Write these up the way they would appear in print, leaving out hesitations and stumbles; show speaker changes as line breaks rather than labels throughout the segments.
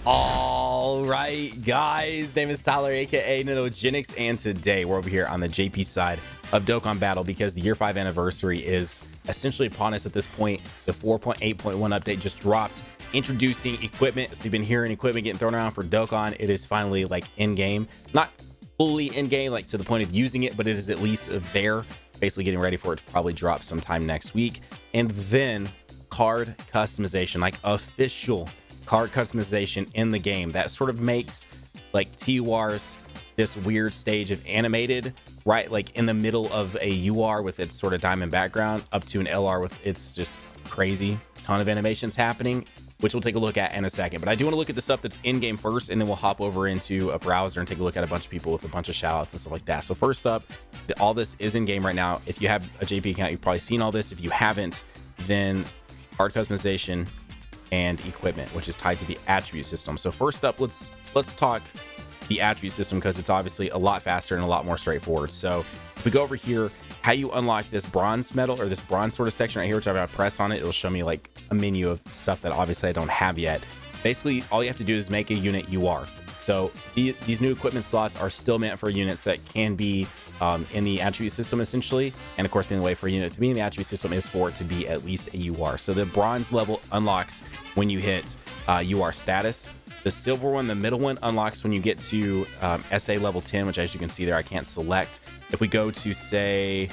All right, guys, name is Tyler, aka Nanogenix, and today we're over here on the JP side of Dokkan Battle because the year 5 anniversary is essentially upon us at this point. The 4.8.1 update just dropped, introducing equipment. So you've been hearing equipment getting thrown around for Dokkan. It is finally like in game, not fully in game, like to the point of using it, but it is at least there, basically getting ready for it to probably drop sometime next week. And then card customization, like official card customization in the game that sort of makes like TURs this weird stage of animated, right? Like in the middle of a UR with its sort of diamond background up to an LR with its just crazy ton of animations happening, which we'll take a look at in a second. But I do want to look at the stuff that's in game first, and then we'll hop over into a browser and take a look at a bunch of people with a bunch of shout outs and stuff like that. So first up, all this is in game right now. If you have a JP account, you've probably seen all this. If you haven't, then card customization and equipment, which is tied to the attribute system. So first up, let's talk the attribute system because it's obviously a lot faster and a lot more straightforward. So if we go over here, how you unlock this bronze medal or this bronze sort of section right here, which I'm gonna press on it, it'll show me like a menu of stuff that obviously I don't have yet. Basically, all you have to do is make a unit UR. So these new equipment slots are still meant for units that can be in the attribute system essentially. And of course, the only way for a unit to be in the attribute system is for it to be at least a UR. So the bronze level unlocks when you hit UR status. The silver one, the middle one, unlocks when you get to SA level 10, which as you can see there, I can't select. If we go to say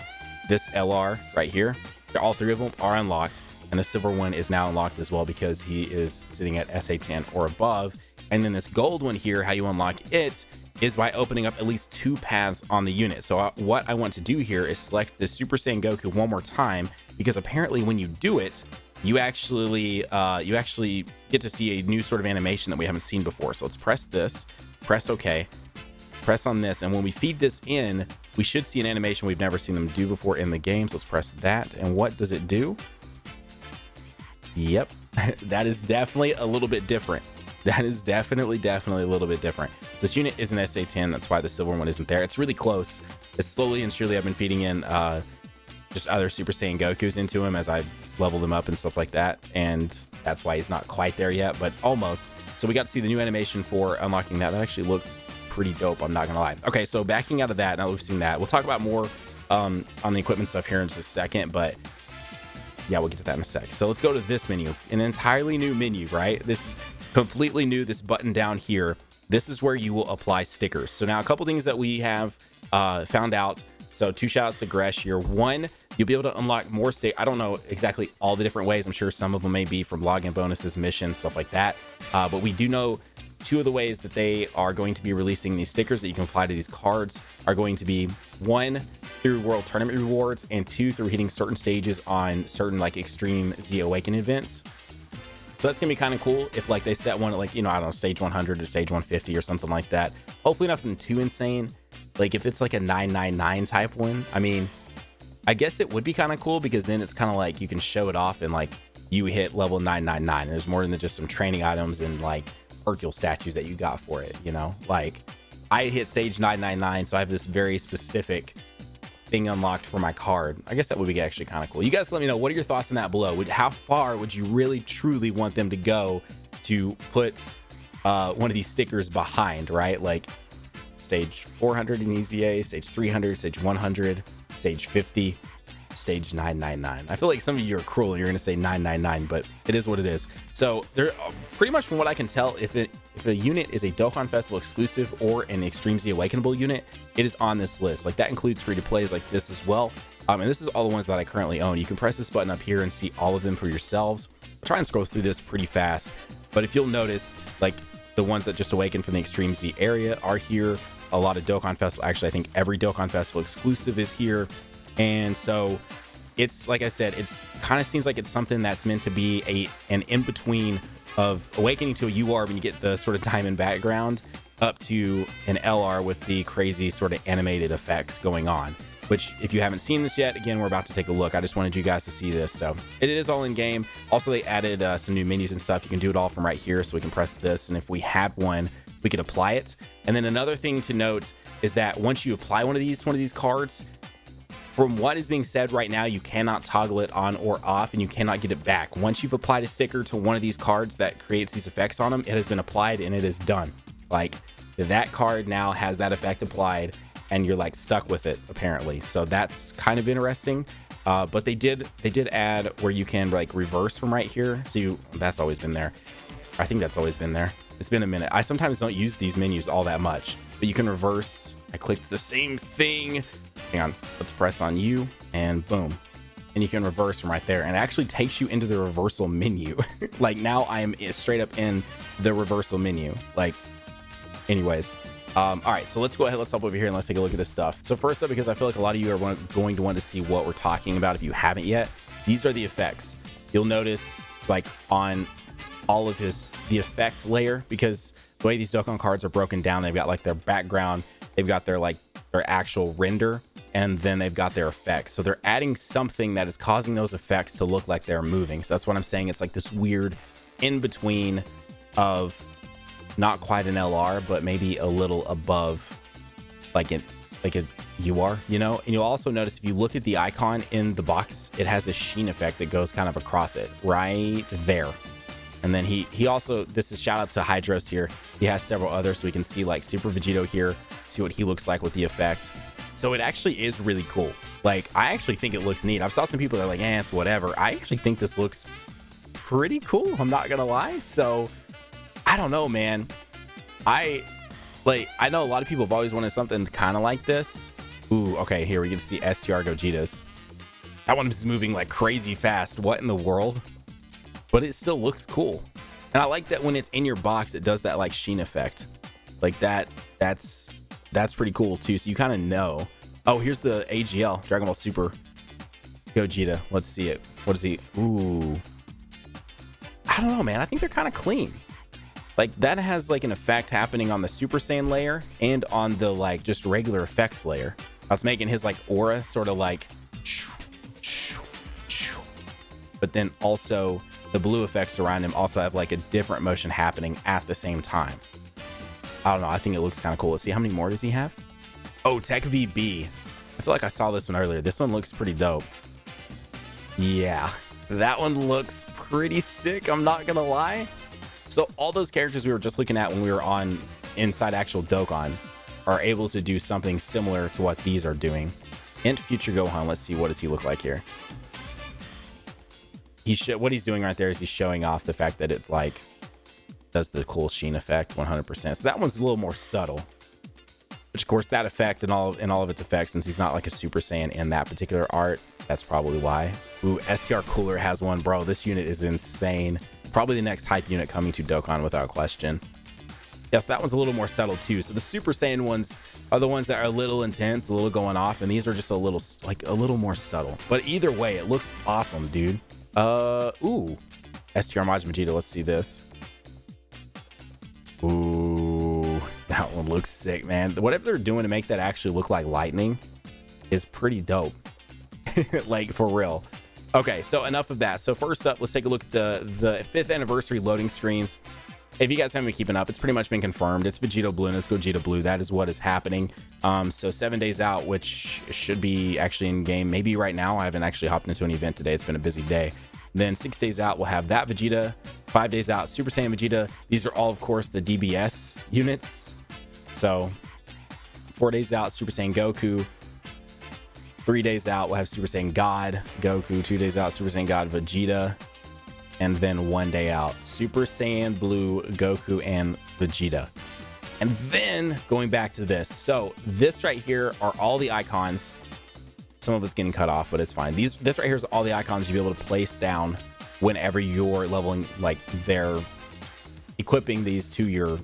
this LR right here, all three of them are unlocked. And the silver one is now unlocked as well because he is sitting at SA 10 or above. And then this gold one here, how you unlock it is by opening up at least 2 paths on the unit. So what I want to do here is select the Super Saiyan Goku one more time, because apparently when you do it, you actually get to see a new sort of animation that we haven't seen before. So let's press this, press OK, press on this, and when we feed this in, we should see an animation we've never seen them do before in the game. So let's press that, and what does it do? Yep, that is definitely a little bit different. That is definitely a little bit different. This unit is an SA10, that's why the silver one isn't there. It's really close. It's slowly and surely I've been feeding in just other Super Saiyan Gokus into him as I've leveled him up and stuff like that, and that's why he's not quite there yet, but almost. So we got to see the new animation for unlocking that. That actually looks pretty dope, I'm not gonna lie. Okay, so backing out of that, now that we've seen that, we'll talk about more on the equipment stuff here in just a second, but yeah, we'll get to that in a sec. So let's go to this menu, an entirely new menu, right? This is completely new. This button down here, this is where you will apply stickers. So now a couple things that we have found out. So 2 shout outs to Gresh here. 1, you'll be able to unlock more I don't know exactly all the different ways. I'm sure some of them may be from login bonuses, missions, stuff like that. But we do know 2 of the ways that they are going to be releasing these stickers that you can apply to these cards are going to be 1 through World Tournament rewards, and 2 through hitting certain stages on certain like Extreme Z Awakening events. So that's gonna be kind of cool if like they set one at like, you know, I don't know, stage 100 or stage 150 or something like that. Hopefully nothing too insane. Like if it's like a 999 type one, I mean, I guess it would be kind of cool because then it's kind of like you can show it off and like you hit level 999 and there's more than just some training items and like Hercule statues that you got for it, you know? Like I hit stage 999, so I have this very specific thing unlocked for my card. I guess that would be actually kind of cool. You guys let me know, what are your thoughts on that below? How far would you really truly want them to go to put one of these stickers behind, right? Like stage 400 in EZA, stage 300, stage 100, stage 50, stage 999. I feel like some of you are cruel and you're gonna say 999, but it is what it is. So they're pretty much, from what I can tell, if a unit is a Dokkan Festival exclusive or an Extreme Z Awakenable unit, it is on this list. Like that includes free to plays like this as well. And this is all the ones that I currently own. You can press this button up here and see all of them for yourselves. I'll try and scroll through this pretty fast, but if you'll notice, like the ones that just awakened from the Extreme Z area are here. A lot of Dokkan Festival, actually I think every Dokkan Festival exclusive is here. And so it's, like I said, it's kind of seems like it's something that's meant to be an in-between of awakening to a UR when you get the sort of diamond background up to an LR with the crazy sort of animated effects going on, which if you haven't seen this yet, again, we're about to take a look. I just wanted you guys to see this. So it is all in game. Also, they added some new menus and stuff. You can do it all from right here. So we can press this, and if we had one, we could apply it. And then another thing to note is that once you apply one of these cards, From what is being said right now, you cannot toggle it on or off, and you cannot get it back. Once you've applied a sticker to one of these cards that creates these effects on them, it has been applied and it is done. Like, that card now has that effect applied, and you're like stuck with it apparently. So that's kind of interesting. But they did add where you can like reverse from right here. So that's always been there. I think that's always been there. It's been a minute. I sometimes don't use these menus all that much, but you can reverse. I clicked the same thing. Hang on, let's press on you and boom. And you can reverse from right there. And it actually takes you into the reversal menu. Like now I am straight up in the reversal menu. Like, anyways. All right, so let's go ahead. Let's hop over here and let's take a look at this stuff. So first up, because I feel like a lot of you are going to want to see what we're talking about if you haven't yet, these are the effects. You'll notice like on all of the effect layer, because the way these Dokkan cards are broken down, they've got like their background, they've got their like their actual render, and then they've got their effects. So they're adding something that is causing those effects to look like they're moving. So that's what I'm saying. It's like this weird in between of not quite an LR, but maybe a little above like a UR, you know? And you'll also notice if you look at the icon in the box, it has this sheen effect that goes kind of across it right there. And then he also, this is shout out to Hydros here. He has several others, so we can see like Super Vegito here, see what he looks like with the effect. So it actually is really cool. Like, I actually think it looks neat. I've saw some people that are like, eh, it's whatever. I actually think this looks pretty cool. I'm not gonna lie. So I don't know, man. I know a lot of people have always wanted something kind of like this. Ooh, okay, here we get to see STR Gogetas. That one is moving like crazy fast. What in the world? But it still looks cool. And I like that when it's in your box, it does that like sheen effect. Like that's pretty cool too. So you kind of know. Oh, here's the AGL, Dragon Ball Super Gogeta. Let's see it. What is he? Ooh. I don't know, man. I think they're kind of clean. Like that has like an effect happening on the Super Saiyan layer and on the like just regular effects layer. That's making his like aura sort of like, but then also the blue effects around him also have like a different motion happening at the same time. I don't know. I think it looks kind of cool. Let's see, how many more does he have? Oh, Tech VB. I feel like I saw this one earlier. This one looks pretty dope. Yeah, that one looks pretty sick. I'm not gonna lie. So all those characters we were just looking at when we were on inside actual Dokkan are able to do something similar to what these are doing. Int Future Gohan. Let's see, what does he look like here? What he's doing right there is he's showing off the fact that it like does the cool sheen effect 100%. So that one's a little more subtle, which of course that effect and all of its effects, since he's not like a Super Saiyan in that particular art, that's probably why. Ooh, STR Cooler has one, bro. This unit is insane. Probably the next hype unit coming to Dokkan without question. Yes, that one's a little more subtle too. So the Super Saiyan ones are the ones that are a little intense, a little going off, and these are just a little more subtle. But either way, it looks awesome, dude. Ooh, STR Majin Vegeta. Let's see this. Ooh, that one looks sick, man. Whatever they're doing to make that actually look like lightning is pretty dope. Like, for real. Okay, so enough of that. So first up, let's take a look at the 5th anniversary loading screens. If you guys haven't been keeping up, it's pretty much been confirmed. It's Vegito Blue and it's Gogeta Blue. That is what is happening. So 7 days out, which should be actually in game. Maybe right now. I haven't actually hopped into an event today. It's been a busy day. Then 6 days out, we'll have that Vegeta. 5 days out, Super Saiyan Vegeta. These are all, of course, the DBS units. So 4 days out, Super Saiyan Goku. 3 days out, we'll have Super Saiyan God Goku. 2 days out, Super Saiyan God Vegeta. And then 1 day out, Super Saiyan Blue Goku and Vegeta. And then going back to this. So this right here are all the icons. Some of it's getting cut off, but it's fine. This right here is all the icons you'll be able to place down whenever you're leveling, like they're equipping these to your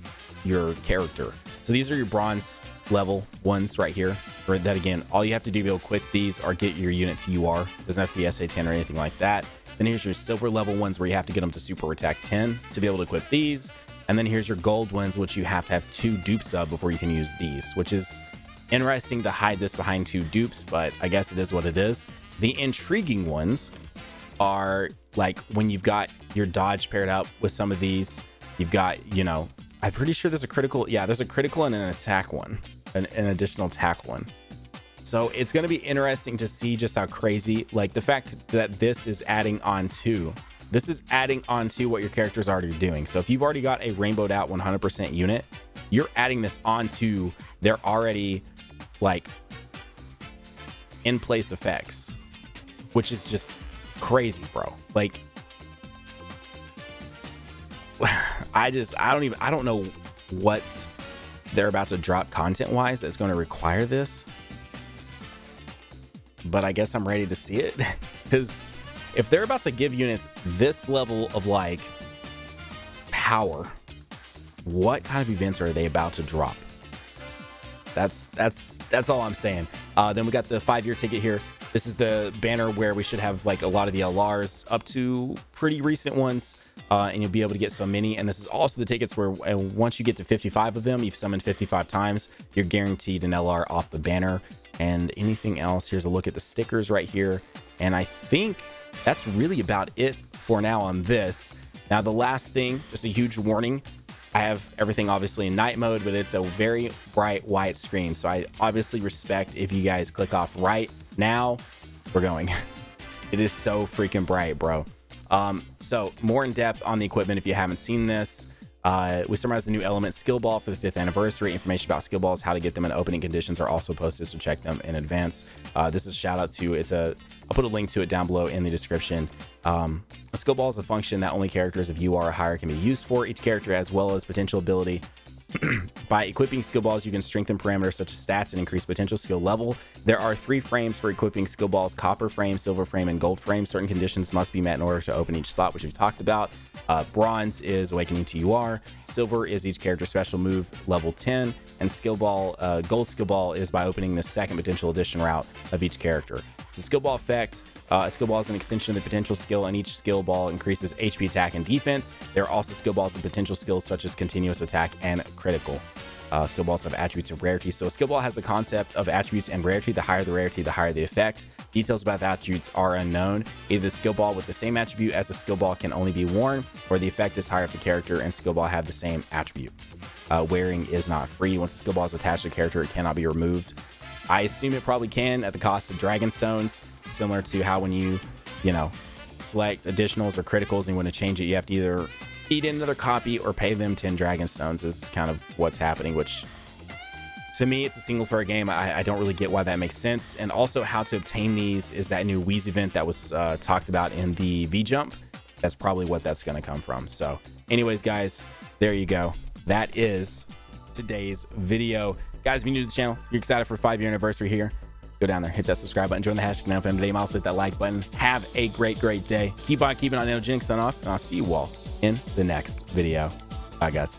character. So these are your bronze level ones right here. For that, again, all you have to do to be able to equip these or get your unit to UR. Doesn't have to be SA10 or anything like that. Then here's your silver level ones where you have to get them to super attack 10 to be able to equip these. And then here's your gold ones, which you have to have 2 dupe sub before you can use these, which is interesting to hide this behind 2 dupes, but I guess it is what it is. The intriguing ones are like when you've got your dodge paired up with some of these, you've got, you know, I'm pretty sure there's a critical. Yeah, there's a critical and an attack one, an additional attack one. So it's going to be interesting to see just how crazy, like the fact that this is adding on to what your character's already doing. So if you've already got a rainbowed out 100% unit, you're adding this onto their already like in place effects, which is just crazy, bro. Like I don't know what they're about to drop content wise that's going to require this, but I guess I'm ready to see it. Because if they're about to give units this level of like power, what kind of events are they about to drop? That's all I'm saying. Then we got the 5-year ticket here. This is the banner where we should have like a lot of the LRs up to pretty recent ones, and you'll be able to get so many. And this is also the tickets where once you get to 55 of them, you've summoned 55 times, you're guaranteed an LR off the banner. And anything else, here's a look at the stickers right here. And I think that's really about it for now on this. Now, the last thing, just a huge warning. I have everything obviously in night mode, but it's a very bright white screen. So I obviously respect if you guys click off right now. We're going. It is so freaking bright, bro. So more in depth on the equipment if you haven't seen this. We summarized the new element skill ball for the 5th anniversary. Information about skill balls, how to get them in opening conditions are also posted, so check them in advance. This is a shout out to I'll put a link to it down below in the description. A skill ball is a function that only characters of UR or higher can be used for. Each character as well as potential ability. By equipping skill balls, you can strengthen parameters such as stats and increase potential skill level. There are 3 frames for equipping skill balls: copper frame, silver frame, and gold frame. Certain conditions must be met in order to open each slot, which we've talked about. Bronze is awakening to UR. Silver is each character special move level 10, and skill ball, gold skill ball is by opening the 2nd potential addition route of each character. It's a skill ball effect. A skill ball is an extension of the potential skill, and each skill ball increases HP attack and defense. There are also skill balls and potential skills such as continuous attack and critical. Skill balls have attributes of rarity. So a skill ball has the concept of attributes and rarity. The higher the rarity, the higher the effect. Details about the attributes are unknown. Either the skill ball with the same attribute as the skill ball can only be worn, or the effect is higher if the character and skill ball have the same attribute. Wearing is not free. Once the skill ball is attached to a character, it cannot be removed. I assume it probably can at the cost of dragon stones, similar to how when you select additionals or criticals and you want to change it, you have to either eat another copy or pay them 10 dragon stones. Is kind of what's happening, which to me, it's a single player game. I don't really get why that makes sense. And also how to obtain these is that new Wheeze event that was talked about in the V-Jump. That's probably what that's going to come from. So anyways, guys, there you go. That is today's video. Guys, if you're new to the channel, you're excited for 5-year anniversary here, go down there, hit that subscribe button, join the hashtag NanoFam today. Also hit that like button. Have a great day. Keep on keeping on Nanogenix on off, and I'll see you all in the next video. Bye, guys.